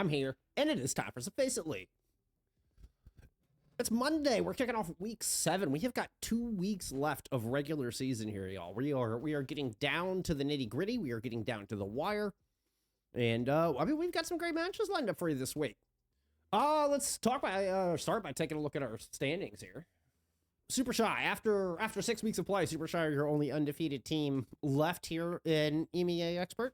I'm here, and it is time for some FACEIT League. It's Monday. We're kicking off week 7. We have got 2 weeks left of regular season here, y'all. We are getting down to the nitty gritty. We are getting down to the wire, and I mean, we've got some great matches lined up for you this week. Let's start by taking a look at our standings here. Super Shy, after 6 weeks of play, Super Shy are your only undefeated team left here in EMEA Expert.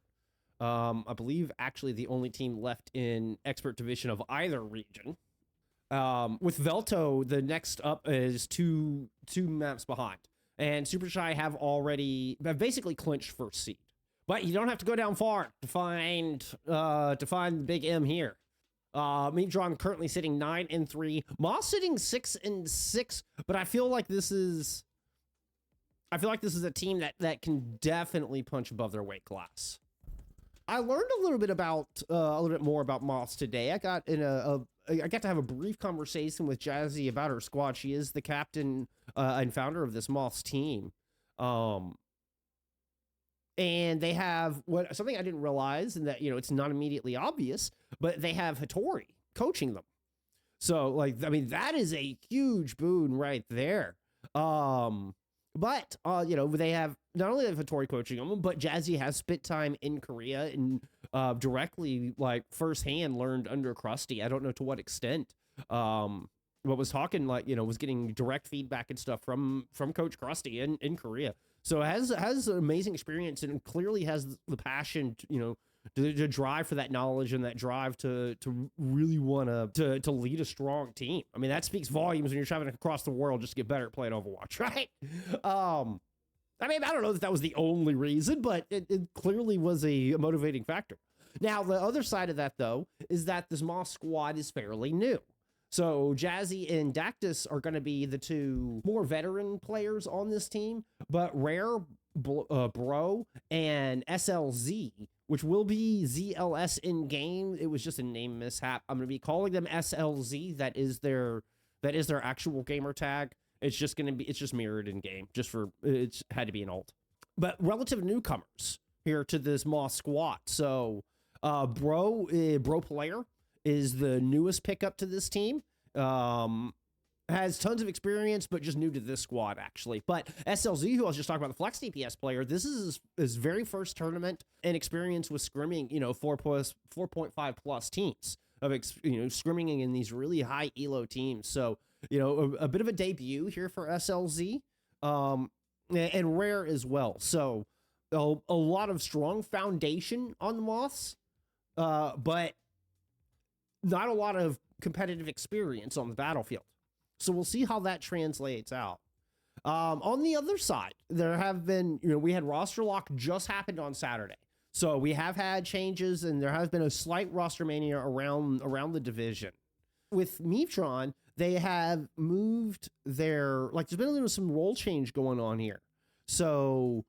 I believe actually the only team left in Expert Division of either region. With Velto, the next up is two maps behind, and Super Shy have basically clinched first seed. But you don't have to go down far to find the big M here. Meavedron currently sitting 9-3. Moths sitting 6-6. But I feel like this is a team that can definitely punch above their weight class. I learned a little bit more about Moths today. I got to have a brief conversation with Jazzy about her squad. She is the captain and founder of this Moths team. And they have something I didn't realize, and that, it's not immediately obvious, but they have Hattori coaching them. So, that is a huge boon right there. But they have not only have Hattori coaching them, but Jazzy has spent time in Korea and directly, firsthand learned under Krusty. I don't know to what extent. But was talking was getting direct feedback and stuff from Coach Krusty in Korea. So has an amazing experience and clearly has the passion to drive for that knowledge and that drive to really want to lead a strong team. I mean, that speaks volumes when you're traveling across the world just to get better at playing Overwatch, right? I mean, I don't know that was the only reason, but it clearly was a motivating factor. Now, the other side of that, though, is that this Moss squad is fairly new. So Jazzy and Dactus are going to be the two more veteran players on this team, but Rare, Bro, and SLZ, which will be ZLS in game. It was just a name mishap. I'm going to be calling them SLZ. That is their actual gamer tag. It's just mirrored in game. It's had to be an alt. But relative newcomers here to this Moss squad. So Bro Player is the newest pickup to this team. Has tons of experience, but just new to this squad, actually. But SLZ, who I was just talking about, the Flex DPS player, this is his very first tournament and experience with scrimming, 4.5 plus teams of, scrimming in these really high elo teams. So, a bit of a debut here for SLZ, and Rare as well. So, a lot of strong foundation on the Moths, but not a lot of competitive experience on the battlefield. So we'll see how that translates out. On the other side, there have been, we had roster lock just happened on Saturday. So we have had changes, and there has been a slight roster mania around the division. With Meavedron, they have moved there's been some role change going on here. So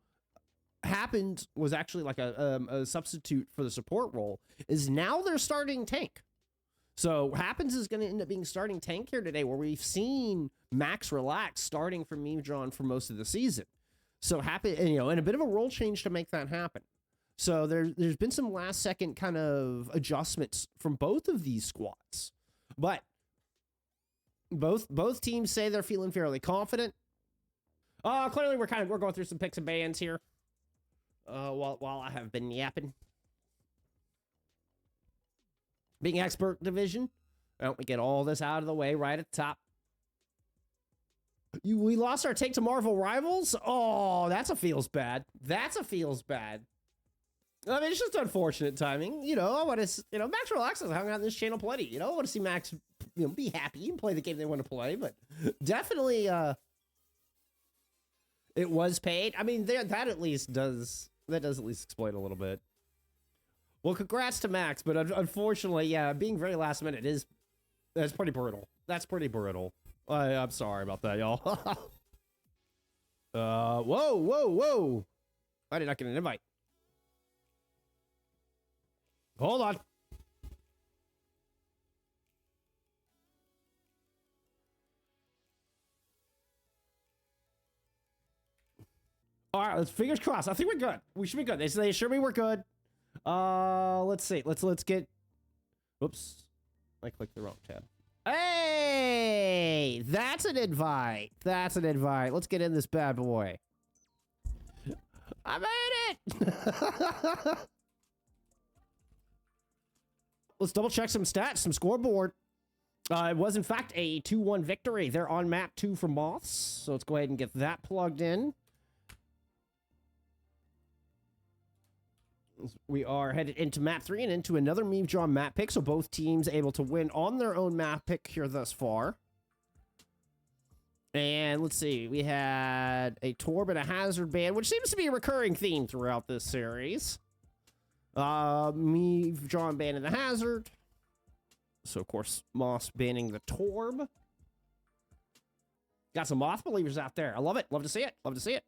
happened was actually a substitute for the support role, is now they're starting tank. So Happens is going to end up being starting tank here today, where we've seen Max Relax starting for Meavedron for most of the season. So and a bit of a role change to make that happen. So there's been some last second kind of adjustments from both of these squads, but both teams say they're feeling fairly confident. Clearly we're going through some picks and bans here. While I have been yapping. Being Expert Division, we get all this out of the way right at the top. We lost our take to Marvel Rivals? Oh, that's a feels bad. I mean, it's just unfortunate timing. I want to, Max Relax has hung out on this channel plenty. I want to see Max, be happy and play the game they want to play, but definitely, it was paid. I mean, that does at least explain a little bit. Well, congrats to Max, but unfortunately, yeah, being very last minute that's pretty brutal. I'm sorry about that, y'all. Whoa. I did not get an invite. Hold on. All right, let's fingers crossed. I think we're good. We should be good. They assure me we're good. Let's see. Let's get Oops. I clicked the wrong tab. Hey! That's an invite. That's an invite. Let's get in this bad boy. I made it! Let's double check some stats, some scoreboard. It was, in fact, a 2-1 victory. They're on map 2 for Moths, so let's go ahead and get that plugged in. We are headed into map 3 and into another Meavedron map pick, so both teams able to win on their own map pick here thus far. And let's see, we had a Torb and a Hazard ban, which seems to be a recurring theme throughout this series. Meavedron banning the Hazard. So, of course, Moss banning the Torb. Got some Moth believers out there. I love it. Love to see it. Love to see it.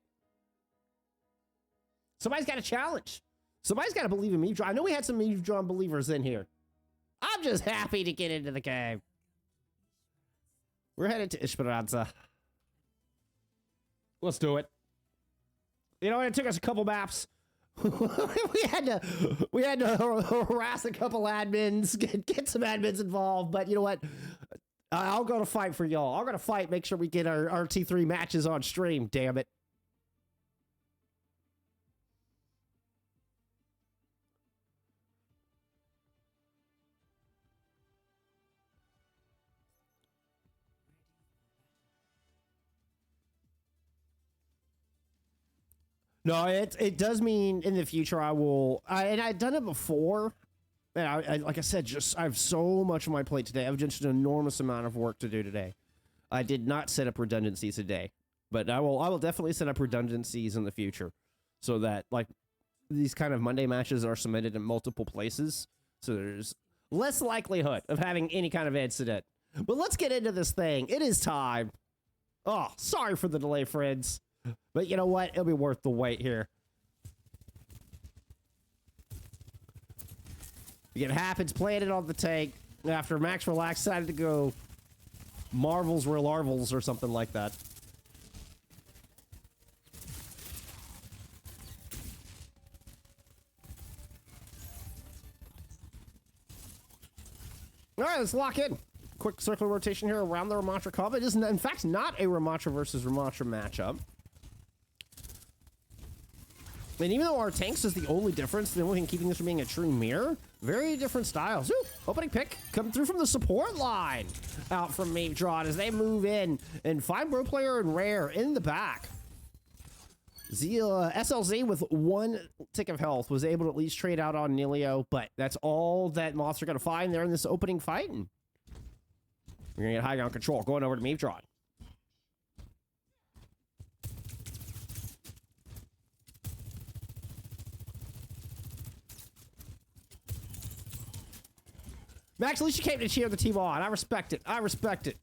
Somebody's got a challenge. Somebody's got to believe in Meavedron. I know we had some Meavedron believers in here. I'm just happy to get into the game. We're headed to Esperanca. Let's do it. You know, it took us a couple maps. we had to harass a couple admins, get some admins involved, but you know what? I'll go to fight for y'all. I'm going to fight, make sure we get our T3 matches on stream, damn it. No, it does mean in the future I will, and I've done it before, and I like I said, I have so much on my plate today. I have just an enormous amount of work to do today. I did not set up redundancies today, but I will definitely set up redundancies in the future, so that like these kind of Monday matches are submitted in multiple places, so there's less likelihood of having any kind of incident. But let's get into this thing. It is time. Oh, sorry for the delay, friends. But you know what? It'll be worth the wait here. It happens, playing it on the tank after Max Relax decided to go Marvels were Larvels or something like that. All right, let's lock in. Quick circular rotation here around the Ramattra Cup. It is, in fact, not a Ramattra versus Ramattra matchup. And even though our tanks is the only difference, the only thing keeping this from being a true mirror, very different styles. Ooh, opening pick coming through from the support line out from Meavedron as they move in and find Bro Player and Rare in the back. SLZ with 1 tick of health was able to at least trade out on Nilio, but that's all that Moths are going to find there in this opening fight. And we're going to get high ground control going over to Meavedron. Max, at least you came to cheer the team on. I respect it. I respect it.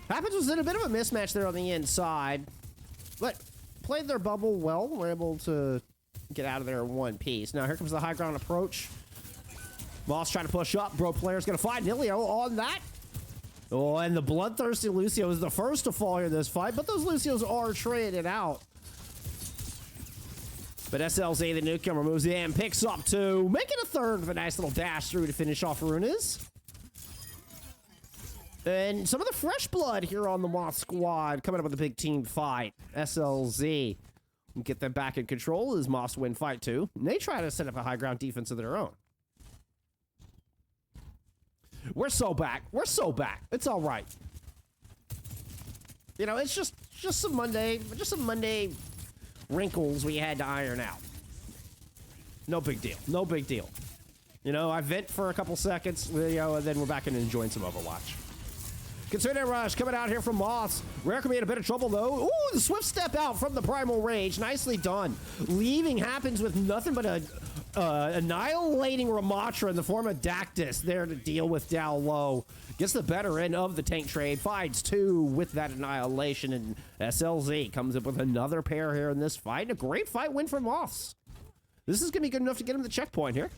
Happens was in a bit of a mismatch there on the inside, but played their bubble well. We're able to get out of there in one piece. Now here comes the high ground approach. Moss trying to push up. Bro Player's going to find Nilio on that. Oh, and the bloodthirsty Lucio is the first to fall here in this fight, but those Lucios are traded out. But SLZ, the newcomer, moves in, picks up 2, making a third with a nice little dash through to finish off Runas. And some of the fresh blood here on the Moth squad coming up with a big team fight. SLZ get them back in control as Moths win fight 2. And they try to set up a high ground defense of their own. We're so back. We're so back. It's all right. You know, it's just some Monday wrinkles we had to iron out. No big deal. No big deal. You know, I vent for a couple seconds, you know, and then we're back in and enjoying some Overwatch. Consider rush coming out here from Moths. Rare could be in a bit of trouble, though. Ooh, the swift step out from the Primal Rage. Nicely done. Leaving happens with nothing but a annihilating Ramattra in the form of Dactus there to deal with down low. Gets the better end of the tank trade. Finds 2 with that annihilation, and SLZ comes up with another pair here in this fight. A great fight win for Moths. This is going to be good enough to get him the checkpoint here.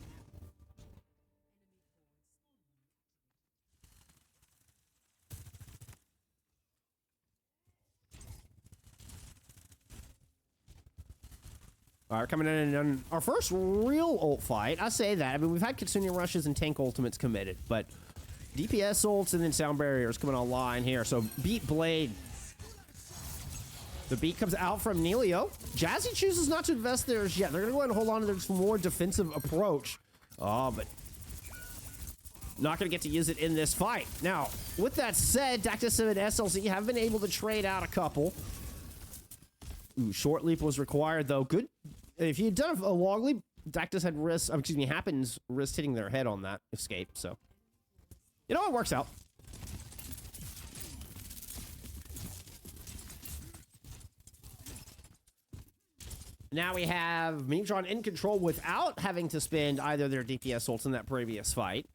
All right, coming in on our first real ult fight. I say that. I mean, we've had Kitsune rushes and tank ultimates committed, but DPS ults and then sound barriers coming online here. So beat Blade. The beat comes out from Nelio. Jazzy chooses not to invest theirs yet. They're going to go ahead and hold on to their more defensive approach. Oh, but not going to get to use it in this fight. Now, with that said, Dactus and SLZ have been able to trade out a couple. Ooh, short leap was required, though. Good. If you had done a long leap, Dactus had risk, excuse me, Happens risk hitting their head on that escape. So, you know, it works out. Now we have Meavedron in control without having to spend either their DPS ults in that previous fight.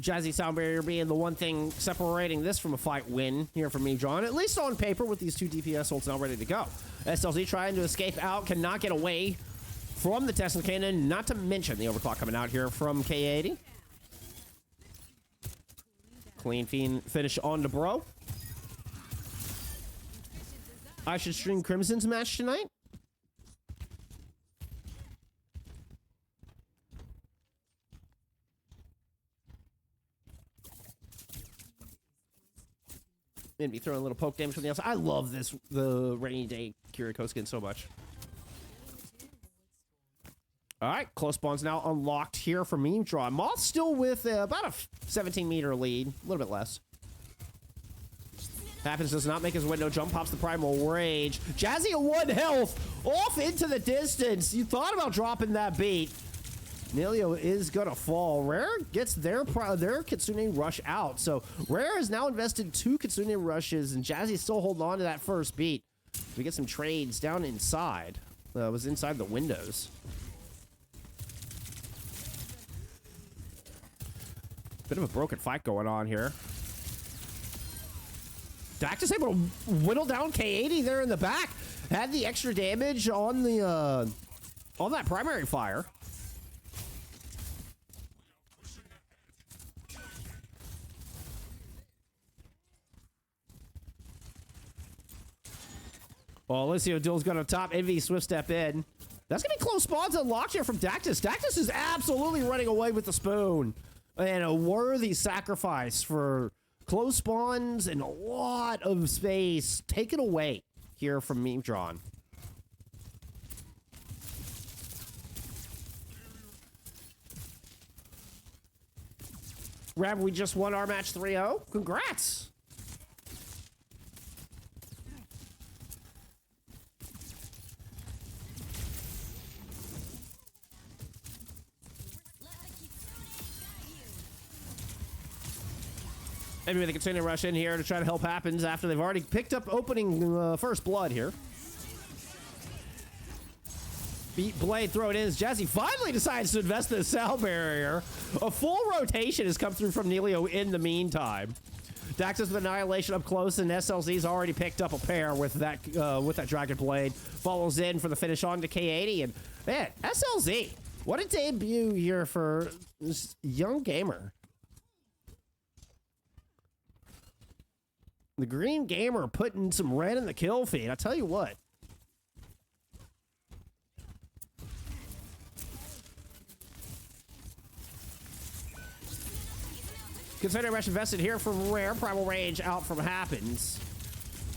Jazzy Sound Barrier being the one thing separating this from a fight win here for Meavedron, at least on paper with these two DPS ults now ready to go. SLZ trying to escape out, cannot get away from the Tesla Cannon, not to mention the overclock coming out here from K80. Clean finish on to Bro. I should stream Crimson's match tonight. Maybe throwing a little poke damage from the outside. I love the rainy day Kiriko skin so much. All right, close spawns now unlocked here for Meavedron. Moths still with about a 17-meter lead, a little bit less. Happens does not make his window jump, pops the Primal Rage. Jazzy at 1 health, off into the distance. You thought about dropping that beat. Nelio is gonna fall. Rare gets their Kitsune rush out. So Rare has now invested 2 Kitsune rushes, and Jazzy's still holding on to that first beat. We get some trades down inside. It was inside the windows. Bit of a broken fight going on here. Dactus able to whittle down K80 there in the back. Had the extra damage on the on that primary fire. Well, Alicio Dill's going to top. Envy Swift step in. That's going to be close spawns unlocked here from Dactus. Dactus is absolutely running away with the spoon. And a worthy sacrifice for close spawns and a lot of space taken away here from Meavedron. Rab, we just won our match 3-0. Congrats. Maybe they continue to rush in here to try to help Happens after they've already picked up opening first blood here. Beat Blade, throw it in as Jazzy finally decides to invest in the sound barrier. A full rotation has come through from Nelio in the meantime. Daxus with Annihilation up close, and SLZ's already picked up a pair with that Dragon Blade. Follows in for the finish on to K80, and man, SLZ, what a debut here for this young gamer. The Green Gamer putting some red in the kill feed. I tell you what. Consider rush invested here from Rare. Primal Rage out from Happens.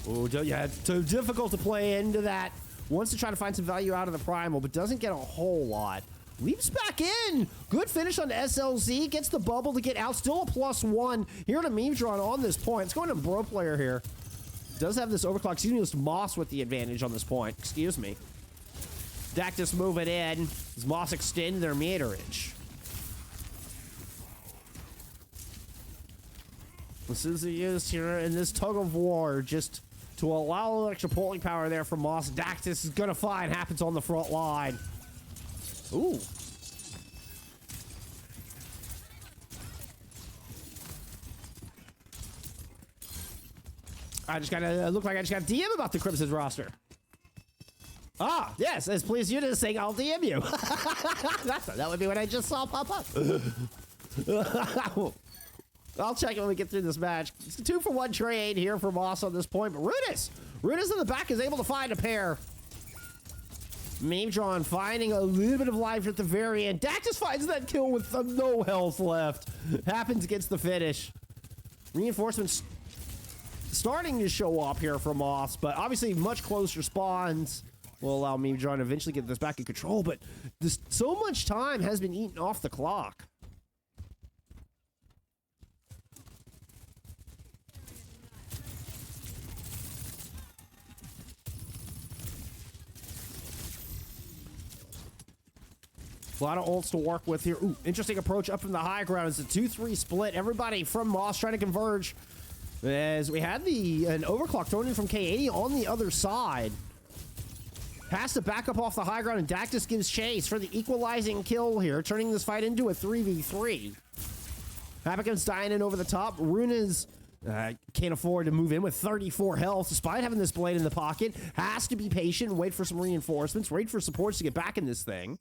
Oh, yeah, so difficult to play into that. Wants to try to find some value out of the Primal, but doesn't get a whole lot. Leaps back in. Good finish on SLZ. Gets the bubble to get out. Still a +1 here to Meavedron on this point. It's going to Bro player here. Does have this overclock. Excuse me, it's Moss with the advantage on this point. Excuse me. Dactus moving in. As Moss extend their meterage. This is used here in this tug of war just to allow extra pulling power there for Moss. Dactus is going to find Happens on the front line. Ooh. I just gotta look like I just got DM about the Crimson's roster. Ah, yes, as pleased you to saying I'll DM you. That would be what I just saw pop up. I'll check it when we get through this match. It's a 2-for-1 trade here for Moss on this point, but Runa's in the back is able to find a pair. Meavedron finding a little bit of life at the very end. Dak just finds that kill with no health left. Happens gets the finish. Reinforcements starting to show up here from Moths, but obviously much closer spawns will allow Meavedron to eventually get this back in control, but so much time has been eaten off the clock. A lot of ults to work with here. Ooh, interesting approach up from the high ground. It's a 2-3 split. Everybody from Moths trying to converge. As we had an overclock thrown in from K80 on the other side. Has to back up off the high ground, and Dak just gives chase for the equalizing kill here, turning this fight into a 3v3. Habakum's dying in over the top. Runa's can't afford to move in with 34 health, despite having this blade in the pocket. Has to be patient, wait for some reinforcements, wait for supports to get back in this thing.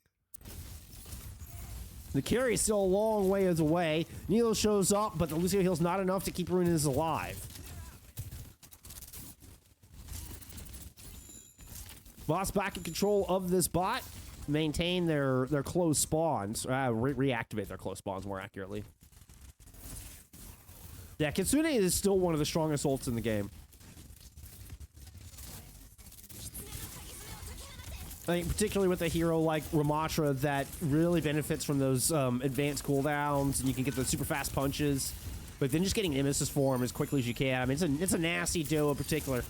The carry is still a long ways away. Nilo shows up, but the Lucio heal's not enough to keep Runas alive. Boss back in control of this bot. Maintain their close spawns. Reactivate their close spawns more accurately. Yeah, Kitsune is still one of the strongest ults in the game. I think particularly with a hero like Ramatra that really benefits from those advanced cooldowns, and you can get the super fast punches, but then just getting Nemesis form as quickly as you can. I mean, it's a nasty duo in particular.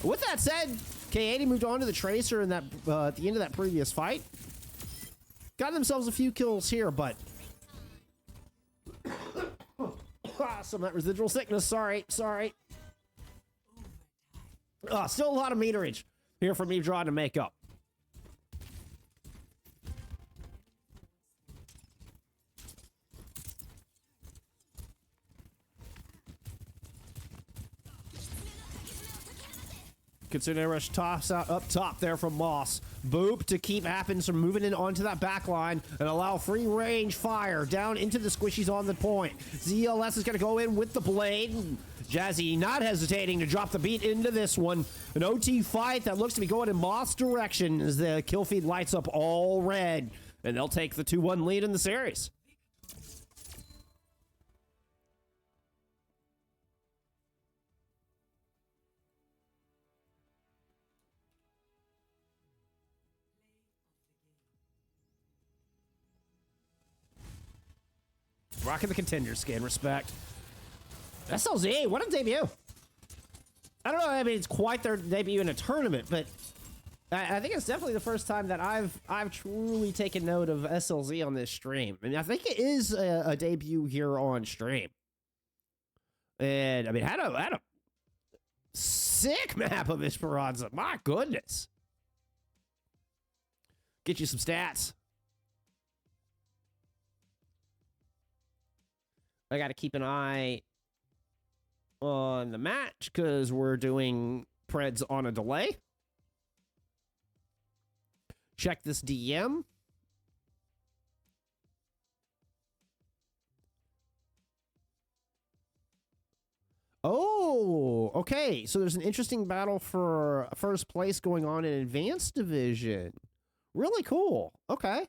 With that said, K80 moved on to the Tracer in that at the end of that previous fight. Got themselves a few kills here, but some of that residual sickness. Sorry. Still a lot of meterage here for Meavedron to make up. Kitsune Rush toss out up top there from Moths. Boop to keep Happens from moving in onto that back line and allow free range fire down into the squishies on the point. ZLS is going to go in with the blade. Jazzy not hesitating to drop the beat into this one. An OT fight that looks to be going in Moths' direction as the kill feed lights up all red. And they'll take the 2-1 lead in the series. Rocking the contender skin, respect. SLZ, what a debut. I don't know, I mean, it's quite their debut in a tournament, but I think it's definitely the first time that I've truly taken note of SLZ on this stream. And I think it is a debut here on stream. And, I mean, had a sick map of Esperanca. My goodness. Get you some stats. I got to keep an eye on the match because we're doing Preds on a delay. Check this DM. Oh, okay. So there's an interesting battle for first place going on in Advanced Division. Really cool. Okay.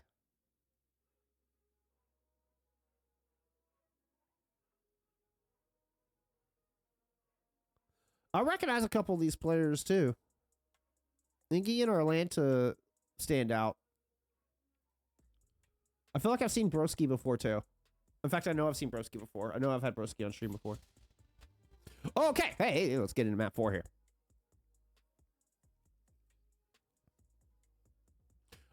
I recognize a couple of these players, too. Ingy and Orlanta stand out. I feel like I've seen Broski before, too. In fact, I know I've seen Broski before. I know I've had Broski on stream before. Okay, hey, let's get into map 4 here.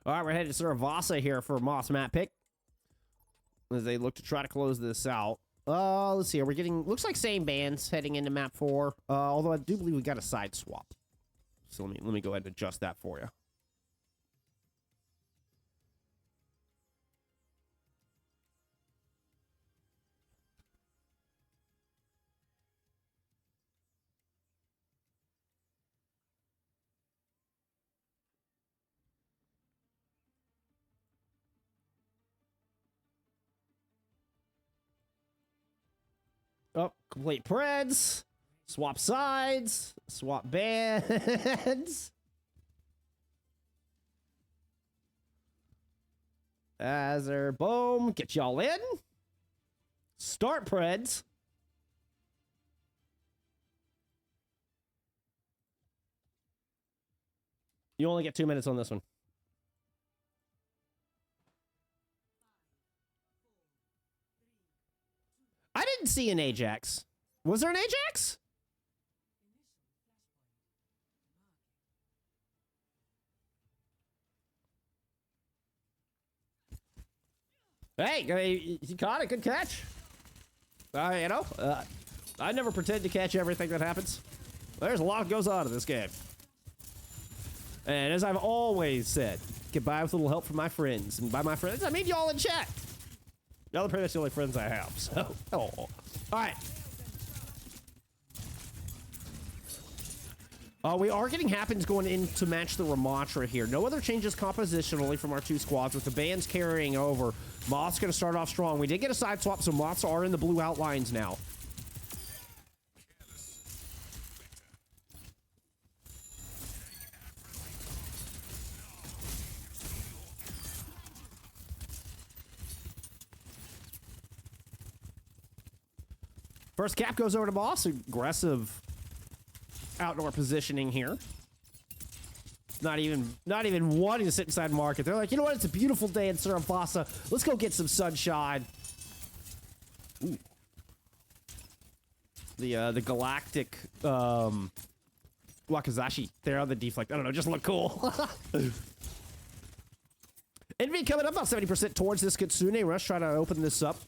All right, we're headed to Suravasa here for Moths map pick. As they look to try to close this out. Let's see. Are we getting... Looks like same bands heading into map 4. Although I do believe we got a side swap. So let me go ahead and adjust that for you. Oh, complete Preds. Swap sides. Swap bands. Azzer, boom. Get y'all in. Start Preds. You only get 2 minutes on this one. I didn't see an Ajax. Was there an Ajax? Hey, you caught it. Good catch. You know, I never pretend to catch everything that happens. There's a lot that goes on in this game. And as I've always said, get by with a little help from my friends. And by my friends, I mean y'all in chat. Y'all are pretty much the only friends I have, so. Oh. All right. We are getting happens going in to match the Ramatra here. No other changes compositionally from our two squads with the bands carrying over. Moths going to start off strong. We did get a side swap, so Moths are in the blue outlines now. First cap goes over to Boss. Aggressive outdoor positioning here. Not even wanting to sit inside market. They're like, you know what? It's a beautiful day in Suravasa. Let's go get some sunshine. Ooh. The galactic Wakazashi there on the deflect. I don't know, just look cool. Envy coming up about 70% towards this Kitsune Rush, trying to open this up.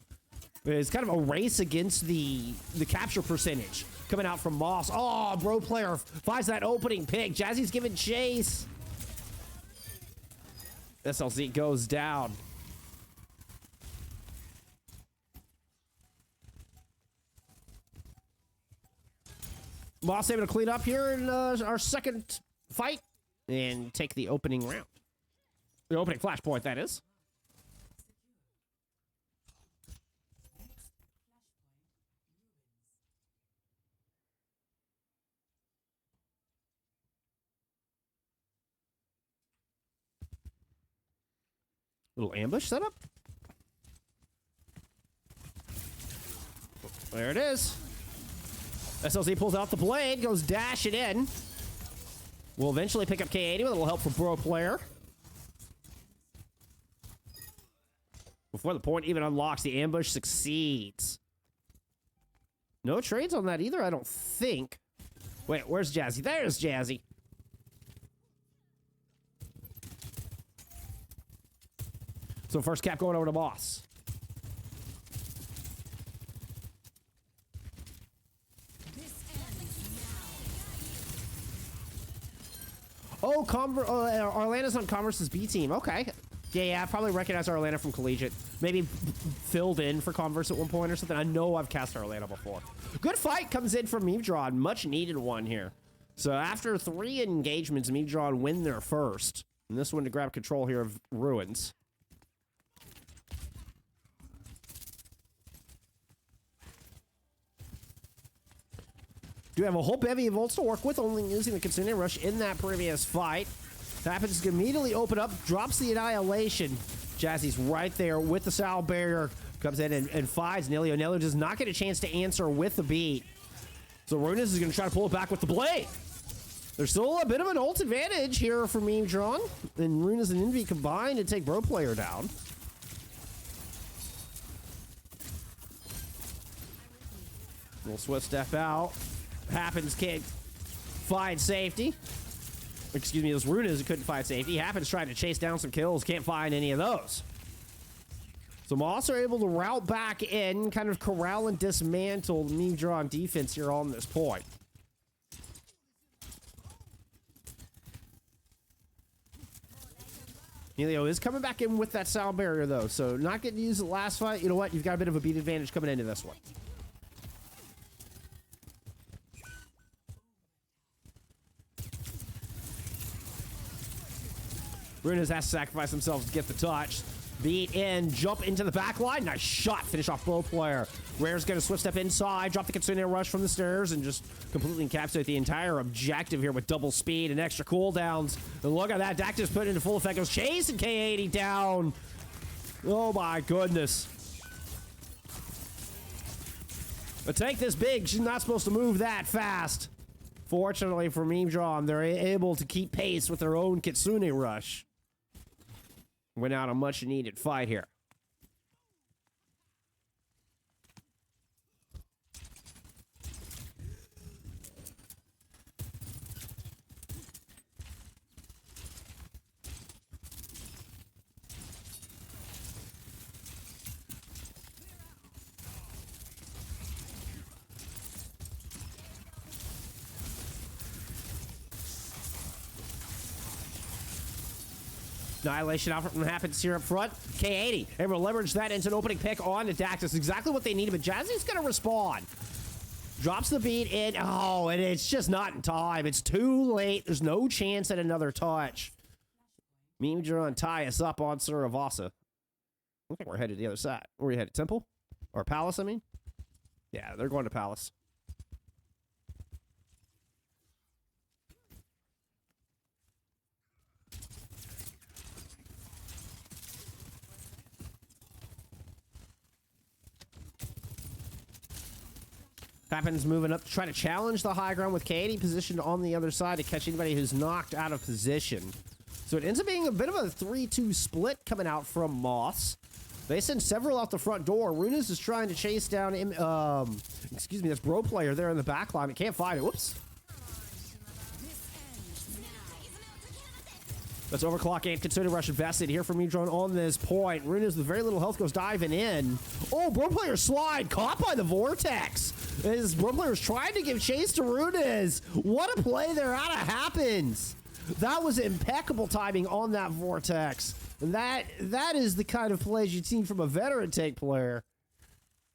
It's kind of a race against the capture percentage coming out from Moss. Oh, bro player finds that opening pick. Jazzy's giving chase. SLZ goes down. Moss able to clean up here in our second fight and take the opening round. The opening flashpoint, that is. Little ambush setup. There it is. SLZ pulls out the blade, goes dashing in. We'll eventually pick up K80 with a little help from Bro Player. Before the point even unlocks, the ambush succeeds. No trades on that either, I don't think. Wait, where's Jazzy? There's Jazzy. So first cap going over to Boss. Oh, Arlana's on Converse's B team. Okay. Yeah, I probably recognize Arlana from Collegiate. Maybe filled in for Converse at one point or something. I know I've cast Arlana before. Good fight comes in from Meavedron. Much needed one here. So after 3 engagements, Meavedron win their first. And this one to grab control here of Ruins. Do have a whole bevy of ults to work with, only using the Kitsune Rush in that previous fight. Happens to immediately open up, drops the Annihilation. Jazzy's right there with the Sal Barrier. Comes in and fights Nelio. Nelio does not get a chance to answer with the beat. So Runas is going to try to pull it back with the blade. There's still a bit of an ult advantage here for Meavedron. And Runas and Envy combine to take Bro Player down. Little swift step out. Happens can't find safety. Excuse me, those Runas couldn't find safety. Happens trying to chase down some kills. Can't find any of those. So Moss are able to route back in, kind of corral and dismantle Meavedron defense here on this point. Nelio is coming back in with that sound barrier though, so not getting to use the last fight. You know what? You've got a bit of a beat advantage coming into this one. Runas has to sacrifice themselves to get the touch. Beat in, jump into the back line. Nice shot. Finish off both player. Rare's going to swift step inside, drop the Kitsune rush from the stairs, and just completely encapsulate the entire objective here with double speed and extra cooldowns. And look at that. Dactus put into full effect. Goes chasing K80 down. Oh my goodness. A tank this big, she's not supposed to move that fast. Fortunately for Meavedron, they're able to keep pace with their own Kitsune rush. Went out a much needed fight here. Annihilation out from happens here up front. K80 able to leverage that into an opening pick on to Dactus. Exactly what they needed, but Jazzy's going to respond. Drops the beat in. Oh, and it's just not in time. It's too late. There's no chance at another touch. Meavedron tie us up on Suravasa. I think we're headed to the other side. Where are we headed? Temple? Or Palace, I mean? Yeah, they're going to Palace. Happens moving up to try to challenge the high ground with K80 positioned on the other side to catch anybody who's knocked out of position. So it ends up being a bit of a 3-2 split coming out from Moths. They send several out the front door. Runas is trying to chase down this bro player there in the back line. He can't find it. Whoops. That's overclock and Kitsune rush invested here from Meavedron on this point. Runas with very little health goes diving in. Oh, bro player slide caught by the vortex. His bro player is trying to give chase to Runas. What a play there out of happens. That was impeccable timing on that vortex. And that is the kind of plays you'd seen from a veteran tank player.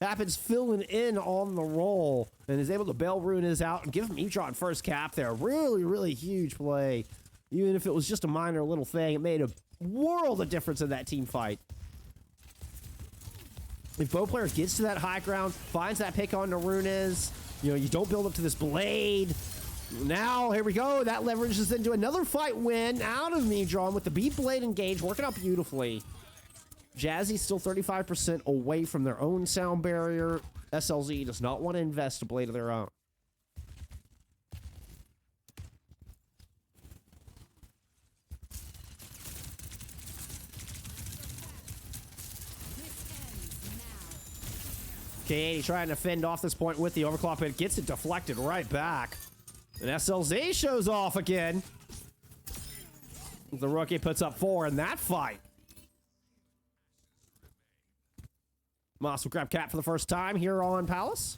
Happens filling in on the roll and is able to bail Runas out and give Meavedron first cap there. Really, really huge play. Even if it was just a minor little thing, it made a world of difference in that team fight. If both players gets to that high ground, finds that pick on Runas, you know, you don't build up to this blade. Now, here we go. That leverages into another fight win out of Meavedron with the beat blade engaged, working out beautifully. Jazzy's still 35% away from their own sound barrier. SLZ does not want to invest a blade of their own. K80 trying to fend off this point with the overclock, but it gets it deflected right back. And SLZ shows off again. The rookie puts up 4 in that fight. Moss will grab Cat for the first time here on Palace.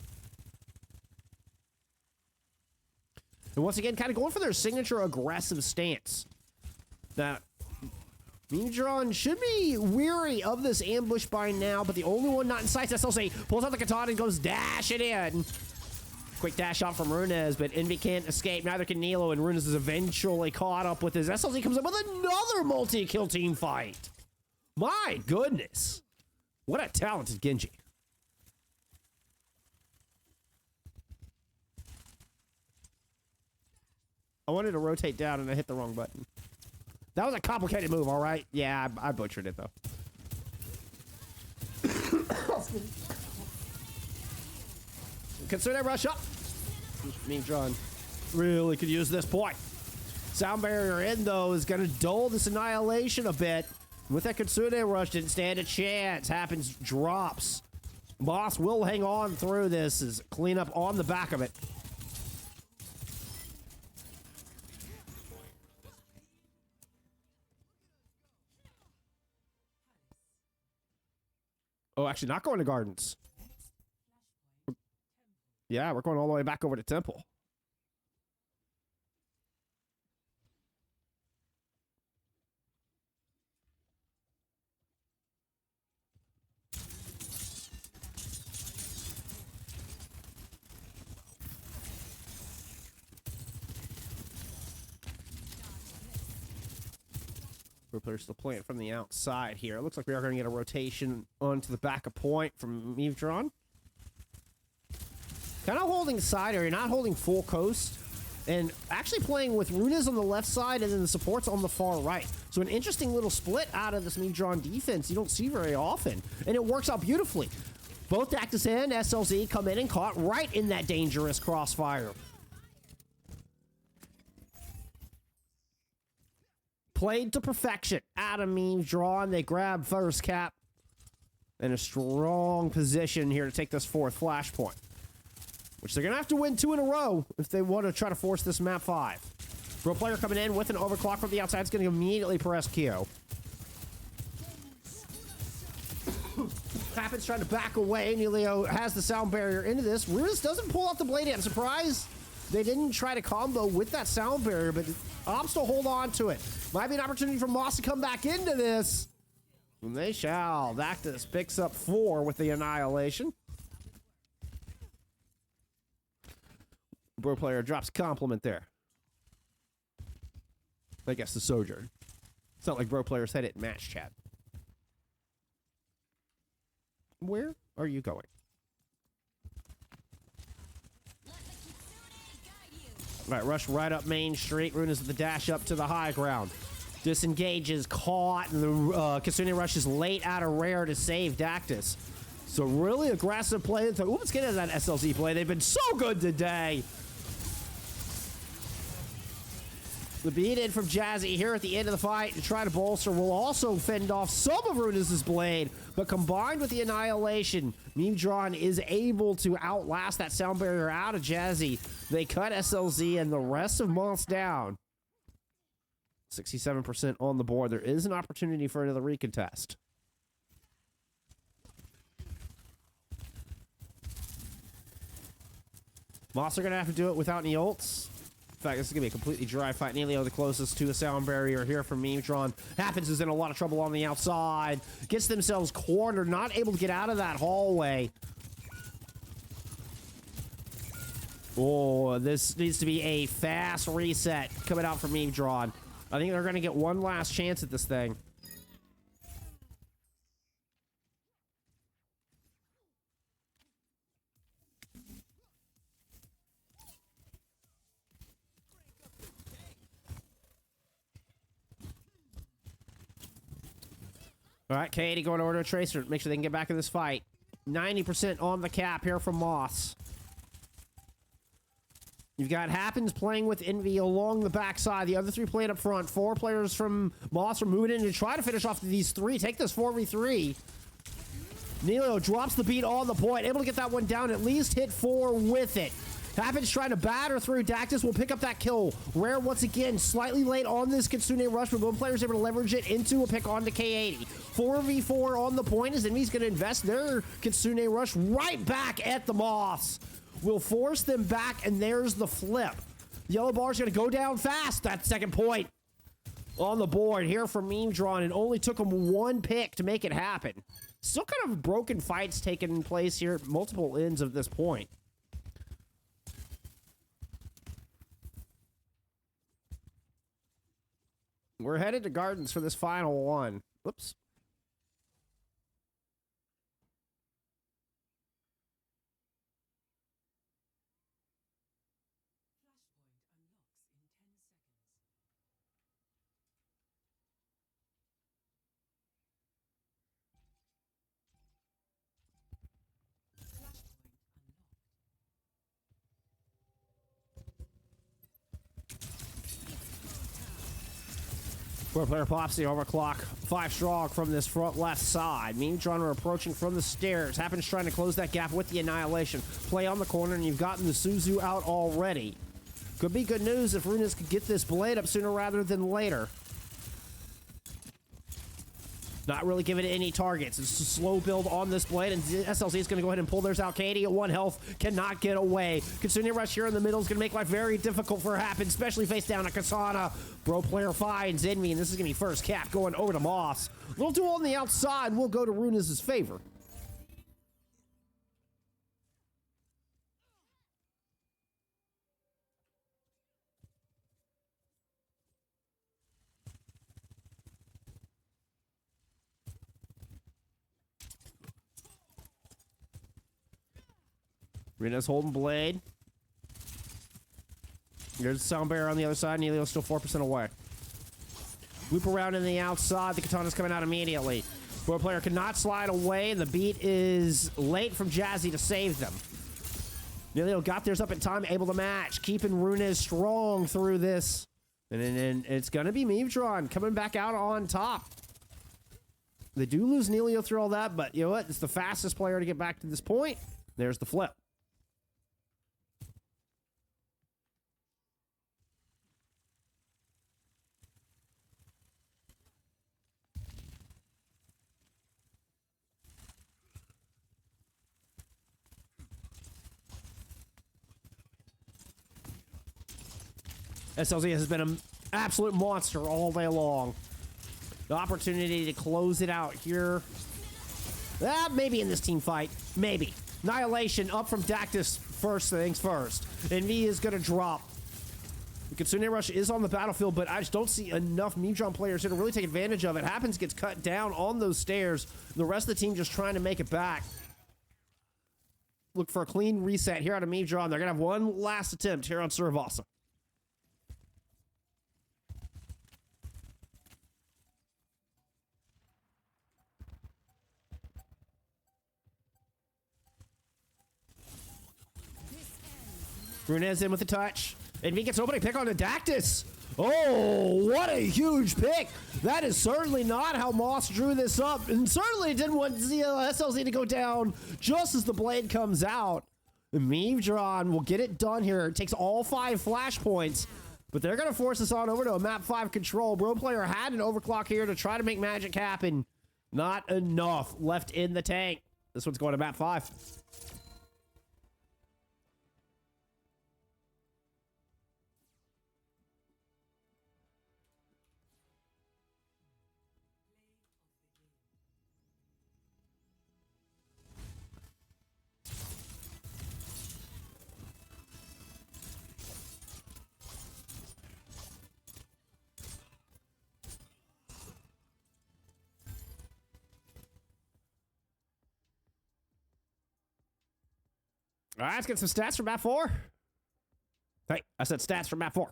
And once again, kind of going for their signature aggressive stance. Now, Meavedron should be weary of this ambush by now, but the only one not in sight is SLC. Pulls out the katana and goes dashing in. Quick dash off from Runas, but Envy can't escape. Neither can Nilo, and Runas is eventually caught up with his. SLC comes up with another multi-kill team fight. My goodness. What a talented Genji. I wanted to rotate down and I hit the wrong button. That was a complicated move, all right? Yeah, I butchered it, though. Consider that rush up. Meavedron really could use this point. Sound barrier in, though, is going to dull this annihilation a bit. With that Kitsune rush, didn't stand a chance. Happens, drops. Moths will hang on through this as cleanup on the back of it. Oh, actually, not going to Gardens. Yeah, we're going all the way back over to Temple. Pro players still playing from the outside here. It looks like we are going to get a rotation onto the back of point from Meavedron. Kind of holding side area, not holding full coast. And actually playing with Runas on the left side and then the supports on the far right. So an interesting little split out of this Meavedron defense you don't see very often. And it works out beautifully. Both Dactus and SLZ come in and caught right in that dangerous crossfire. Played to perfection. Out of Meavedron, they grab first cap. In a strong position here to take this fourth flashpoint. Which they're going to have to win 2 in a row if they want to try to force this map 5. Pro player coming in with an overclock from the outside is going to immediately press Q. Happens trying to back away. Nelio has the sound barrier into this. Runas doesn't pull out the blade. I'm surprised they didn't try to combo with that sound barrier, but opts to hold on to it. Might be an opportunity for Moths to come back into this. And they shall. Dactus picks up 4 with the Annihilation. Bro player drops compliment there. I guess the Sojourn. It's not like bro player said it in match chat. Where are you going? All right, rush right up Main Street. Runas with the dash up to the high ground. Disengages, caught, and the Kitsune rushes late out of rare to save Dactus. So really aggressive play. Ooh, let's get into that SLZ play. They've been so good today. The beat in from Jazzy here at the end of the fight to try to bolster will also fend off some of Runas' blade, but combined with the Annihilation, Meavedron is able to outlast that sound barrier out of Jazzy. They cut SLZ and the rest of Moths down. 67% on the board. There is an opportunity for another recontest. Moths are going to have to do it without any ults. In fact, this is going to be a completely dry fight. Nelio the closest to a sound barrier here from Meavedron. Happens is in a lot of trouble on the outside. Gets themselves cornered, not able to get out of that hallway. Oh, this needs to be a fast reset coming out from Meavedron. I think they're going to get one last chance at this thing. All right, K80 going to order a Tracer. Make sure they can get back in this fight. 90% on the cap here from Moths. You've got Happens playing with Envy along the backside. The other 3 playing up front. 4 players from Moths are moving in to try to finish off these 3. Take this 4v3. Nelio drops the beat on the point. Able to get that one down. At least hit 4 with it. Happens trying to batter through. Dactus will pick up that kill. Rare once again, slightly late on this Kitsune rush, but both players able to leverage it into a pick onto K80. 4v4 on the point as Envy's going to invest their Kitsune rush right back at the Moths. Will force them back, and there's the flip. Yellow bar's going to go down fast. That second point on the board here from Meavedron. It only took them 1 pick to make it happen. Still kind of broken fights taking place here at multiple ends of this point. We're headed to Gardens for this final one. Whoops. Four player pops the overclock. 5 strong from this front left side. Meavedron are approaching from the stairs. Happens trying to close that gap with the Annihilation. Play on the corner, and you've gotten the Suzu out already. Could be good news if Runas could get this blade up sooner rather than later. Not really giving it any targets. It's a slow build on this blade, and SLZ is going to go ahead and pull theirs out. K80 at 1 health cannot get away. Kitsune rush here in the middle is going to make life very difficult for Happen, especially face down a Kasana. Bro player finds Envy, and this is going to be first cap going over to Moths. Little duel on the outside will go to Runas' favor. Rena's holding blade. There's the sound barrier on the other side. Nelio's still 4% away. Loop around in the outside. The katana's coming out immediately. Pro player cannot slide away. The beat is late from Jazzy to save them. Nelio got theirs up in time, able to match. Keeping Runez strong through this. And then it's going to be Meavedron coming back out on top. They do lose Nelio through all that, but you know what? It's the fastest player to get back to this point. There's the flip. SLZ has been an absolute monster all day long. The opportunity to close it out here. Maybe in this team fight. Maybe. Annihilation up from Dactus first things first. And me is going to drop. The Kitsune Rush is on the battlefield, but I just don't see enough Meavedron players here to really take advantage of it. Happens gets cut down on those stairs. The rest of the team just trying to make it back. Look for a clean reset here out of Meavedron. They're going to have one last attempt here on Suravasa. Runez in with the touch. And he gets opening pick on the Dactus. Oh, what a huge pick. That is certainly not how Moths drew this up. And certainly didn't want SLZ to go down just as the blade comes out. Meavedron will get it done here. It takes all 5 flashpoints. But they're going to force us on over to a map 5 control. Bro player had an overclock here to try to make magic happen. Not enough left in the tank. This one's going to map 5. All right, let's get some stats from map 4. Hey, I said stats from map 4.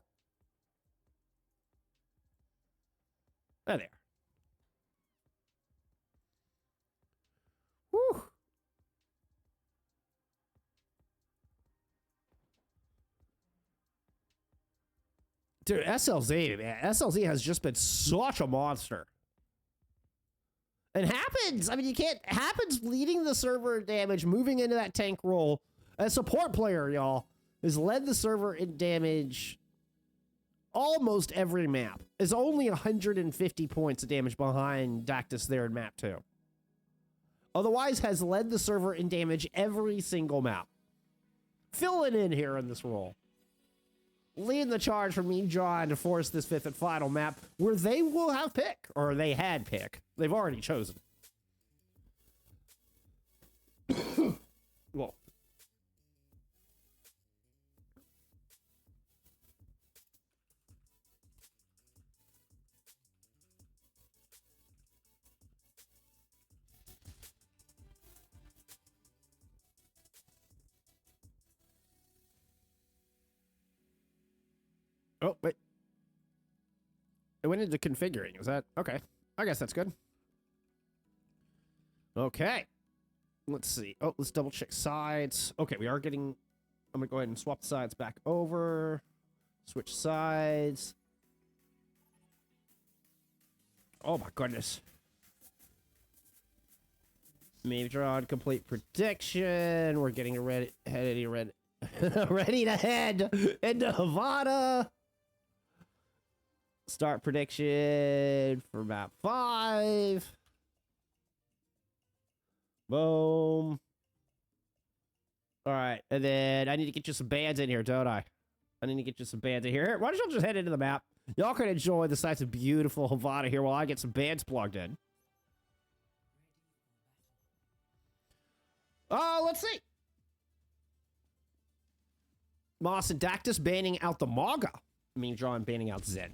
There. Whew. Dude, SLZ, man. SLZ has just been such a monster. It happens. I mean, you can't. Happens leading the server damage, moving into that tank role. A support player, y'all, has led the server in damage almost every map. Is only 150 points of damage behind Dactus there in map 2. Otherwise, has led the server in damage every single map. Filling in here in this role. Leading the charge for Meavedron to force this 5th and final map, where they will have pick, or they had pick. They've already chosen. Whoa. Oh, wait. It went into configuring. Is that okay? I guess that's good. Okay. Let's see. Oh, let's double check sides. Okay, we are getting... I'm going to go ahead and swap the sides back over. Switch sides. Oh, my goodness. Meavedron, complete prediction. We're getting ready ready to head into Havana. Start prediction for map 5. Boom. All right, and then I need to get you some bands in here, don't I? I need to get you some bands in here. Why don't y'all just head into the map? Y'all can enjoy the sights of beautiful Havana here while I get some bands plugged in. Let's see. Moss and Dactus banning out the Maga. Meavedron banning out Zen.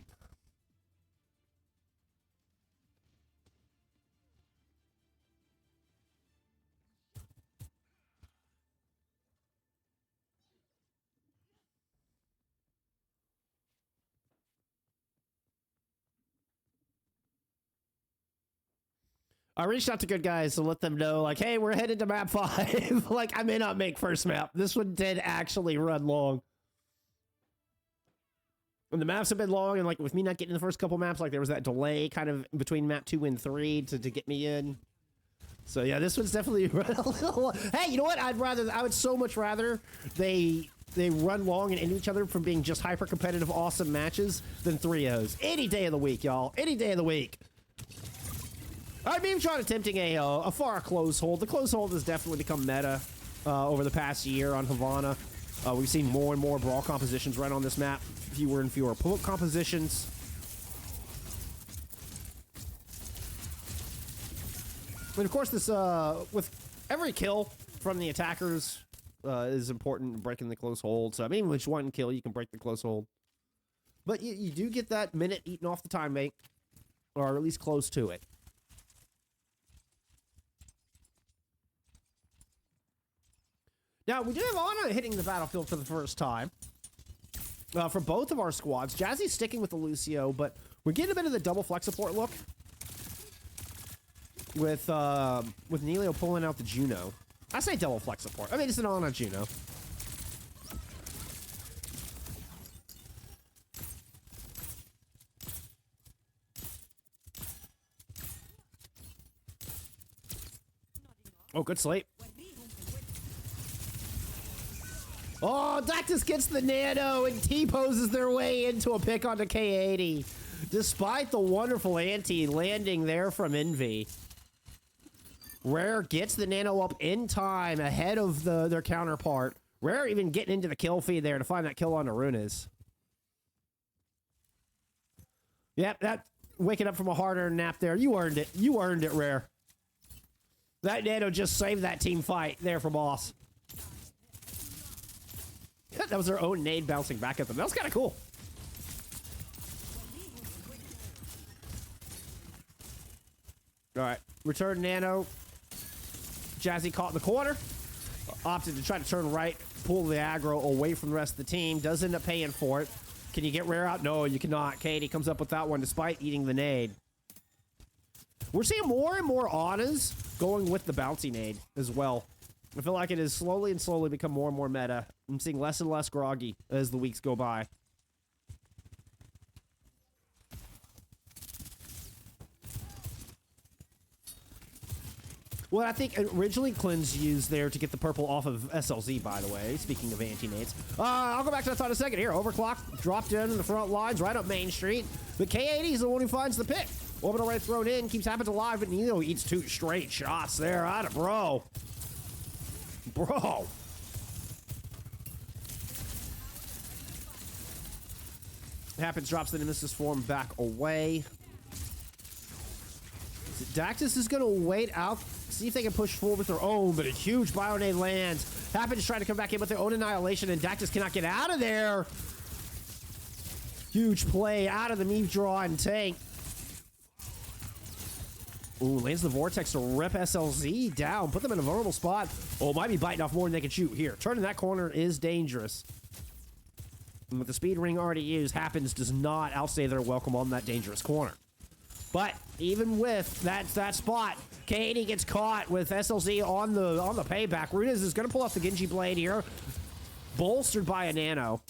I reached out to good guys to let them know, like, hey, we're headed to map 5. Like, I may not make first map. This one did actually run long. And the maps have been long, and like with me not getting the first couple maps, like there was that delay kind of between map 2 and 3 to get me in. So yeah, this one's definitely run a little. Hey, you know what? I would so much rather they run long and end each other from being just hyper competitive, awesome matches than 3-0s. Any day of the week, y'all. Any day of the week. All right, Meavedron attempting a far close hold. The close hold has definitely become meta over the past year on Havana. We've seen more and more brawl compositions run on this map. Fewer and fewer poke compositions. And of course, this with every kill from the attackers is important in breaking the close hold. So I mean, with one kill, you can break the close hold. But you do get that minute eaten off the time mate, or at least close to it. Now, we do have Anna hitting the battlefield for the first time. For both of our squads. Jazzy's sticking with the Lucio, but we're getting a bit of the double flex support look. With Nelio pulling out the Juno. I say double flex support. I mean, it's an Anna Juno. Oh, good sleep. Oh, Dactus gets the nano and T-poses their way into a pick onto K80. Despite the wonderful anti-landing there from Envy. Rare gets the nano up in time ahead of their counterpart. Rare even getting into the kill feed there to find that kill on Arunas. Yep, that waking up from a hard-earned nap there. You earned it. You earned it, Rare. That nano just saved that team fight there for Boss. That was their own nade bouncing back at them. That was kind of cool. All right, return nano. Jazzy caught in the corner. Opted to try to turn right, pull the aggro away from the rest of the team. Does end up paying for it. Can you get Rare out? No, you cannot. Katie comes up with that one despite eating the nade. We're seeing more and more Annas going with the bouncy nade as well. I feel like it has slowly and slowly become more and more meta. I'm seeing less and less groggy as the weeks go by. Well, I think originally Cleanse used there to get the purple off of SLZ, by the way, speaking of anti-nades. I'll go back to that thought in a second here. Overclock dropped in the front lines right up Main Street. But K80 is the one who finds the pick. Orbital Ray thrown in, keeps Happens alive, but Neo eats 2 straight shots there. Out of bro. Bro. Happens drops the Nemesis form back away. Dactus is going to wait out, see if they can push forward with their own, but a huge Bionade lands. Happens trying to come back in with their own annihilation, and Dactus cannot get out of there. Huge play out of the Meavedron tank. Ooh, lands the Vortex to rip SLZ down. Put them in a vulnerable spot. Oh, might be biting off more than they can shoot. Here, turning that corner is dangerous. And with the speed ring already used, Happens does not outstay their welcome on that dangerous corner. But even with that spot, K80 gets caught with SLZ on the payback. Runas is going to pull off the Genji Blade here. Bolstered by a nano.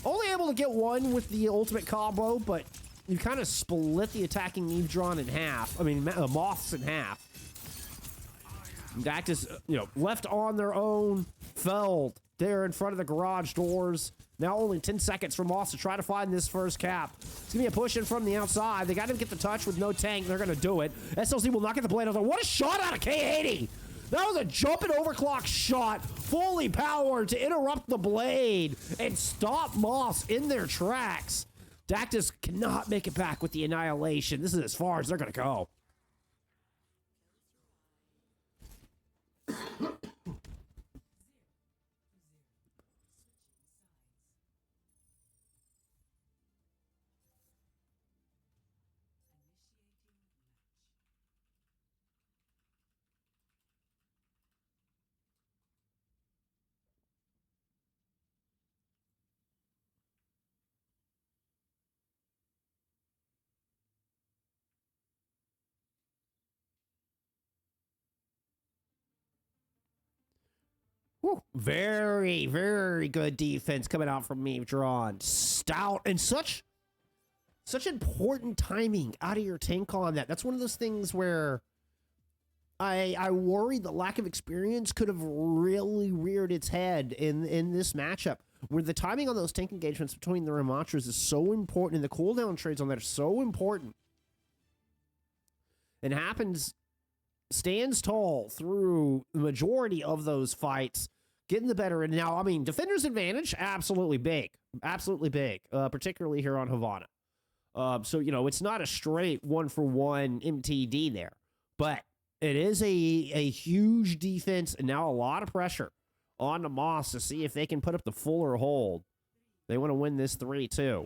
Only able to get one with the ultimate combo, but you kind of split the attacking Meavedron in half. I mean, Moths in half. Dactus, left on their own, felled there in front of the garage doors. Now only 10 seconds for Moths to try to find this first cap. It's going to be a push in from the outside. They got to get the touch with no tank. They're going to do it. SLZ will not get the blade out there. What a shot out of K80! That was a jumping overclock shot, fully powered to interrupt the blade and stop Moths in their tracks. Dactus cannot make it back with the annihilation. This is as far as they're going to go. Whew. Very, very good defense coming out from Meavedron. Stout and such important timing out of your tank on that. That's one of those things where I worry the lack of experience could have really reared its head in this matchup, where the timing on those tank engagements between the Ramachas is so important, and the cooldown trades on that are so important. And Happens stands tall through the majority of those fights, getting the better. And now, I mean, defender's advantage, absolutely big, particularly here on Havana. So, you know, it's not a straight 1-for-1 MTD there, but it is a huge defense, and now a lot of pressure on the Moths to see if they can put up the fuller hold. They want to win this 3-2.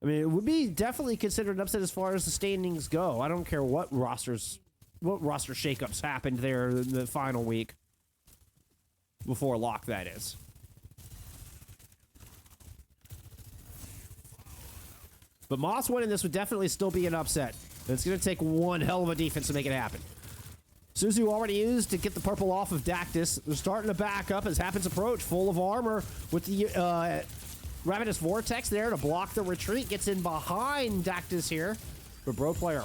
I mean, it would be definitely considered an upset as far as the standings go. I don't care what roster shakeups happened there in the final week. Before lock, that is. But Moths winning this would definitely still be an upset. It's going to take one hell of a defense to make it happen. Suzu already used to get the purple off of Dactus. They're starting to back up as Happens approach, full of armor with the Ravenous Vortex there to block the retreat. Gets in behind Dactus here. But Bro Player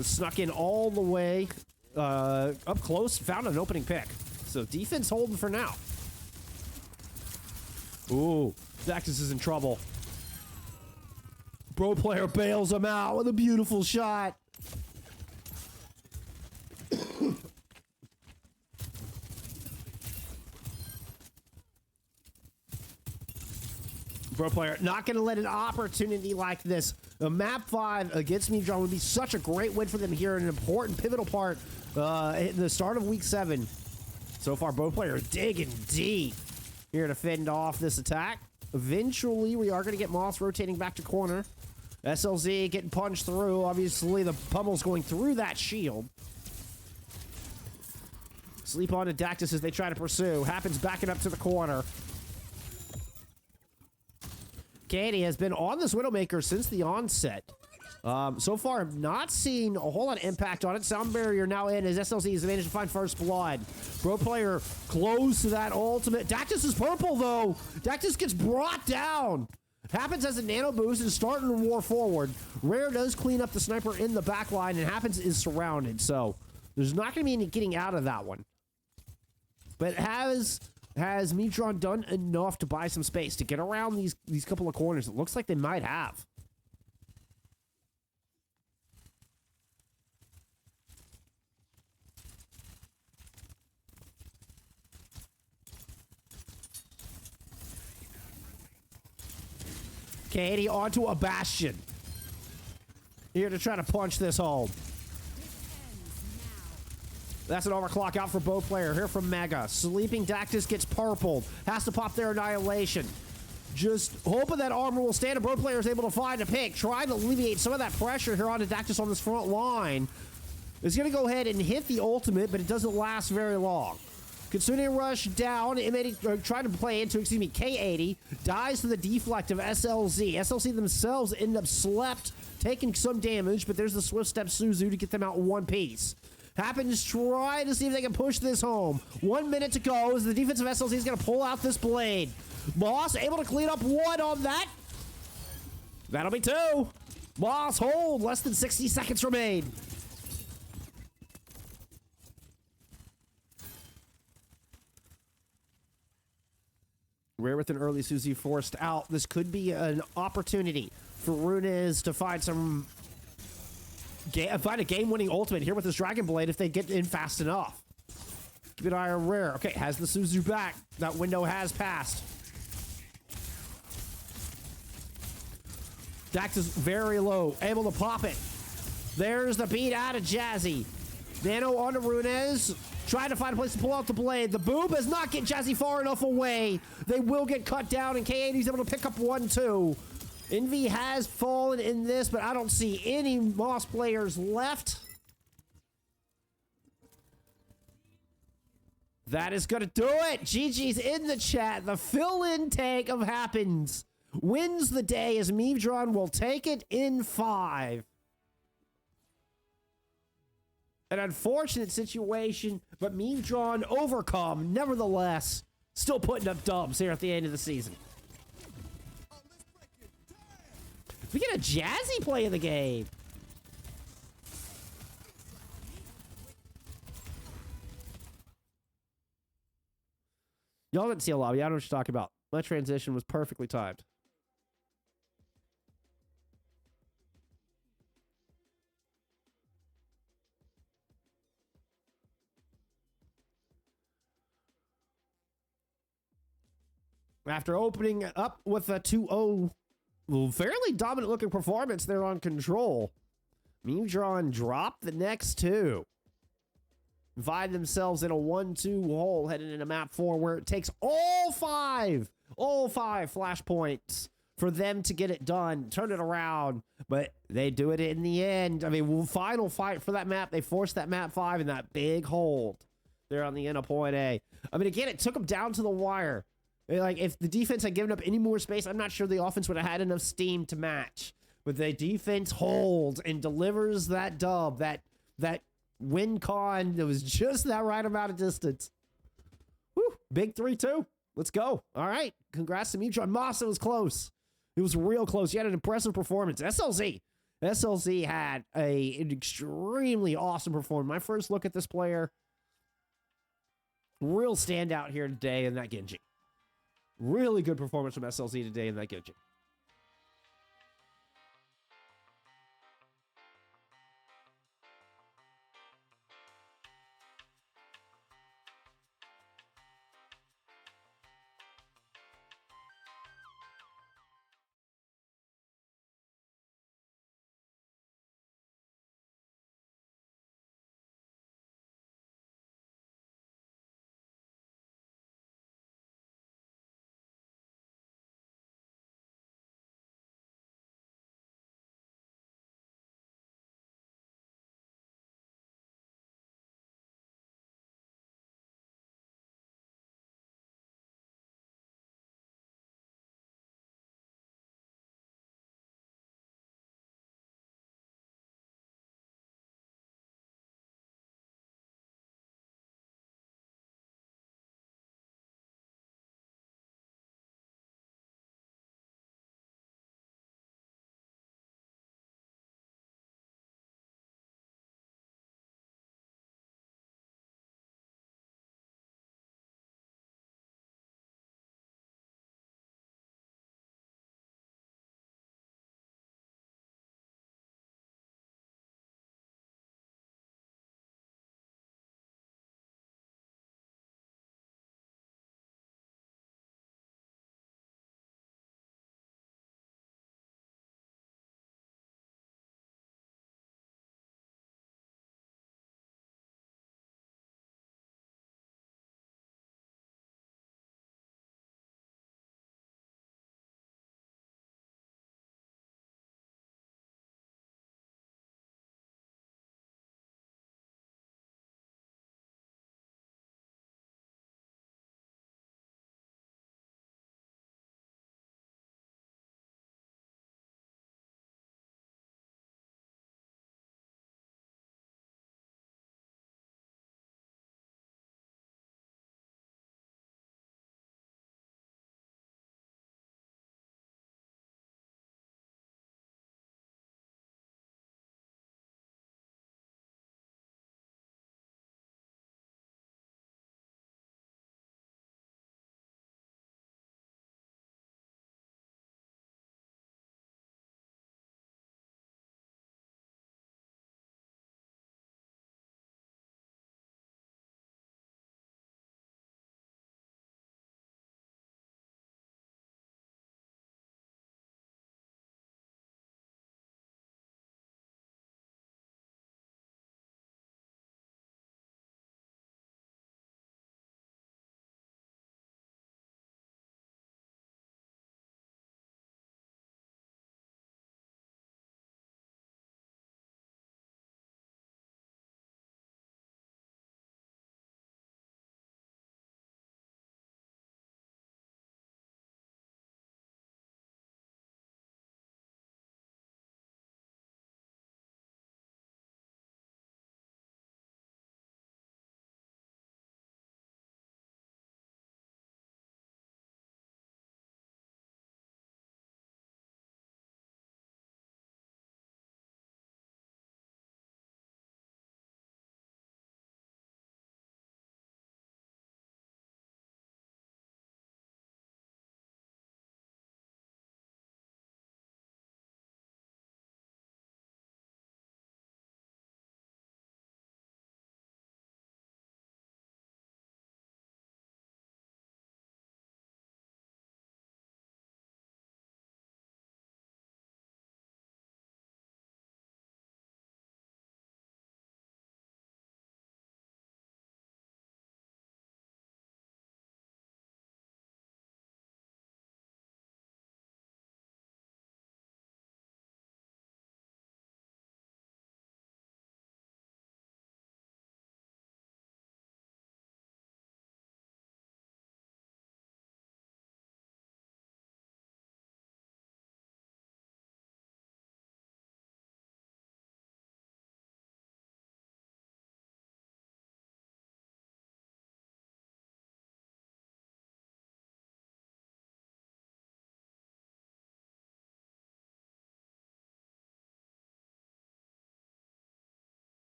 snuck in all the way up close, found an opening pick. So defense holding for now. Ooh, Dactus is in trouble. Bro Player bails him out with a beautiful shot. Bro Player not going to let an opportunity like this. Map 5 against Meavedron would be such a great win for them here, an important pivotal part at the start of week 7. So far, Bro Player digging deep here to fend off this attack. Eventually, we are going to get Moths rotating back to corner. SLZ getting punched through. Obviously, the pummel's going through that shield. Sleep on to Dactus as they try to pursue. Happens backing up to the corner. Katie has been on this Widowmaker since the onset. So far, I've not seen a whole lot of impact on it. Sound barrier now in as SLZ has managed to find first blood. Bro Player close to that ultimate. Dactus is purple, though. Dactus gets brought down. Happens as a nano boost and is starting to war forward. Rare does clean up the sniper in the back line, and Happens is surrounded. So there's not going to be any getting out of that one. But has Meavedron done enough to buy some space to get around these couple of corners? It looks like they might have. Katie onto a Bastion. Here to try to punch this home. That's an overclock out for Bro Player. Here from Mega. Sleeping Dactus gets purpled. Has to pop their Annihilation. Just hoping that armor will stand, and Bro Player is able to find a pick. Trying to alleviate some of that pressure here onto Dactus on this front line. It's going to go ahead and hit the ultimate, but it doesn't last very long. Kitsune Rush down. Trying to play into, K80. Dies to the deflect of SLZ. SLZ themselves end up slept, taking some damage, but there's the Swift Step Suzu to get them out in one piece. Happens try to see if they can push this home. 1 minute to go as the defensive SLZ is going to pull out this blade. Moss able to clean up one on that. That'll be 2. Moss hold. Less than 60 seconds remain. Rare with an early Suzy forced out. This could be an opportunity for Runes to find some... find a game-winning ultimate here with this Dragon Blade if they get in fast enough. Keep an eye on Rare. Okay, has the Suzu back. That window has passed. Dax is very low, able to pop it. There's the beat out of Jazzy. Nano onto Runes. Trying to find a place to pull out the blade. The boob does not get Jazzy far enough away. They will get cut down, and K80's able to pick up 1-2. Envy has fallen in this, but I don't see any Moss players left. That is going to do it. GG's in the chat. The fill-in tank of Happens wins the day as Meavedron will take it in 5. An unfortunate situation, but Meavedron overcome, nevertheless. Still putting up dubs here at the end of the season. We get a jazzy play of the game. Y'all didn't see a lot. Y'all know what you're talking about. My transition was perfectly timed. After opening up with a 2-0, fairly dominant looking performance there on control, Meavedron dropped the next two. Find themselves in a 1-2 hole heading into map 4 where it takes all five flashpoints for them to get it done, turn it around, but they do it in the end. I mean, final fight for that map. They forced that map 5 in that big hold there on the end of point A. I mean, again, it took them down to the wire. Like, if the defense had given up any more space, I'm not sure the offense would have had enough steam to match. But the defense holds and delivers that dub, that win con that was just that right amount of distance. Whew, big 3-2. Let's go. All right. Congrats to Meavedron. Moths, it was close. It was real close. You had an impressive performance. SLZ had an extremely awesome performance. My first look at this player, real standout here today in that Genji. Really good performance from SLZ today in that Genji.